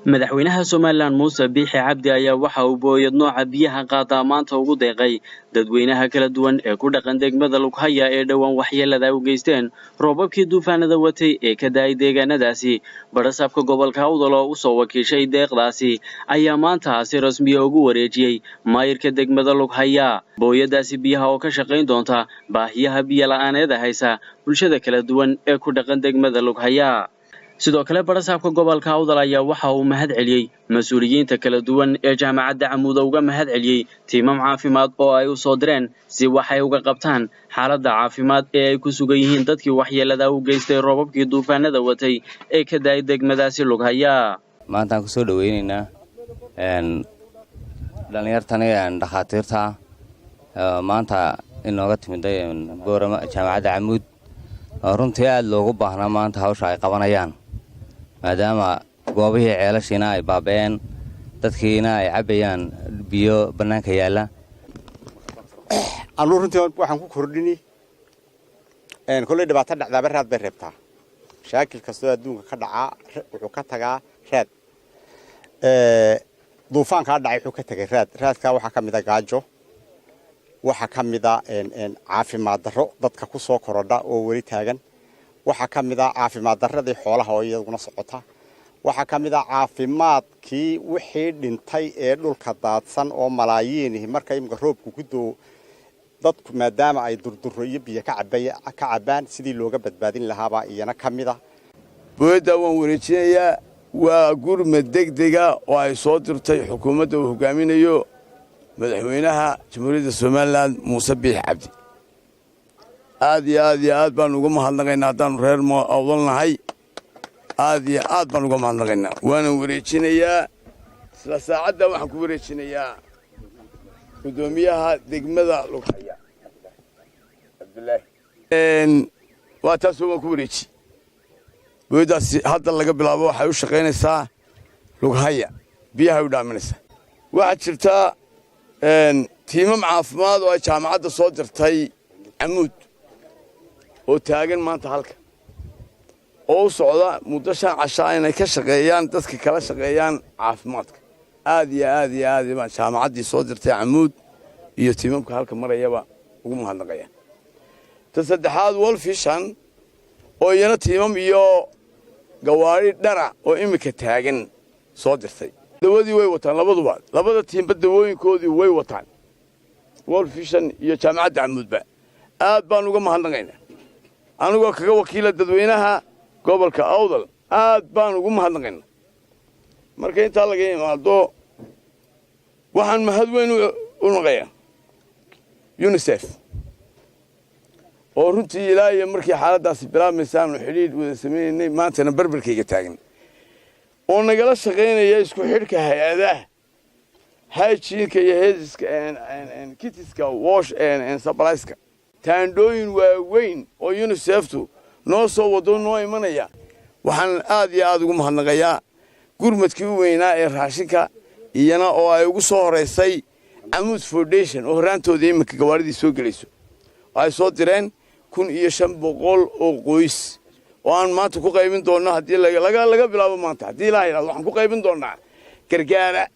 madaxweynaha Soomaaliland Muuse Biixi Cabdi ayaa waxa uu booyad nooca biyaha qaata maanta ugu deeqay dadweynaha kala duwan ee ku dhaqan degmada Lughaya ee dhawaan waxyeelada u geysteen roobabkii duufaanada watay ee ka daay deegaanadaasi barasaabka gobolka Awdal oo u soo wakiishay deeqdaasi ayaa maanta si rasmi ah ugu wareejiyay maayirka degmada Lughaya booyadaasi biyaha oo ka shaqeyn doonta baahiyaha biyo la'aaneed haysa bulshada kala duwan ee ku dhaqan degmada Lughaya sidoo kale barasaabka gobolka Awdal ayaa waxa uu mahad celiyay mas'uuliyiinta kala duwan ee jaamacadda Camuud uga mahad celiyay tiimam caafimaad oo ay u soo direen si waxay uga qabtaan xaaladda caafimaad ee ay ku sugan yihiin dadkii waxyeelada u geystay roobabkii duufaanada watay ee ka daay degmadaasi Lughaya maanta ku soo dhaweynaynaa dhalinyartan dhakhaatiirta maanta inooga timiday boorama jaamacadda Camuud runtii aad loogu baahnaa maanta hawsha ay qabanayaan maadaama goobihii ceelashiina ay baabeen dadkiina ay cabayaan biyo banaanka yaala anu runtii waxaan ku kordhini kulay dhibaato dhacdaaba raad bay reebtaa shaakil kastoo adduunka ka dhaca wuxuu ka tagaa raad duufaanka dhacay wuxuu ka tagay raadka waxa kamid ah gaajo waxa kamid ah caafimaad darro dadka ku soo korodha oo wali taagan waxa kamid ah caafimaad darradii xoolaha oo iyaduna socota waxa kamid ah caafimaadkii wixii dhintay ee dhulka daadsan oo malaayiin markay imka roobku ku doo dadku maadaama ay durdurro iyo biyo ka cabaan sidii looga badbaadin lahaaba iyana kamid ah booyada waan wareejinayaa waa gurmad degdega oo ay soo dirtay xukuumadda uu hogaaminayo madaxweynaha jamhuuriyadda Soomaaliland Muuse Biixi Cabdi aad iyo aad baan uga mahadnaqaynaa haddaan reer Awdal nahay aad iyo aad baan uga mahadnaqaynaa waana wareejinayaa isla saacadda waxaan ku wareejinayaa gudoomiyaha degmada Lughaya Abdullaahi waa taas oo ku wareeji booyadaasi hadda laga bilaabo waxay u shaqaynaysaa Lughaya biyaha u dhaaminaysa waxa jirta tiimam caafimaad oo ay jaamacadda soo dirtay Camuud oo taagan maanta halka oo socda muddo 5 casho inay ka shaqeeyaan dadka kala shaqeeyaan caafimaadka aad iyo aad baan jaamacaddii soo dirtay Camuud iyo tiimamka halka marayaba ugu mahadnaqayaan saddexaad Wolfishan oo iyana tiimam iyo gawaari dhara oo imika taagan soo dirtay dawadii way wataan labada tiimba dawooyinkoodii way wataan Wolfishan iyo jaamacadda Camuudba aad baan uga mahadnaqaynaa anigoo kaga wakiila dadweynaha gobolka Awdal aad baan ugu mahadnaqaynaa marka inta laga yimaado waxaan mahad weyn u naqayaa UNICEF oo runtii ilaahay markii xaaladaasi bilaabmaysaan xiriir wada sameeynay maantana barbarkayga taagan oo nagala shaqeynaya isku xidhka hay'adaha hygiene-ka iyo health-ka kitiska wash and supplies-ka taandooyin waaweyn oo UNICEF-tu noo soo wado noo imanaya waxaan aad iyo aad ugu mahadnaqayaa gurmadkii u weynaa ee raashinka iyana oo ay ugu soo horeysay Camuud Foundation oo horaantooda iminka gawaaridii soo gelayso ay soo direen 1500 oo qoys oo aan maanta ku qaybin doonaa hadii laga bilaabo maanta hadii la yiraahdo waxaan ku qaybin doonaa gargaara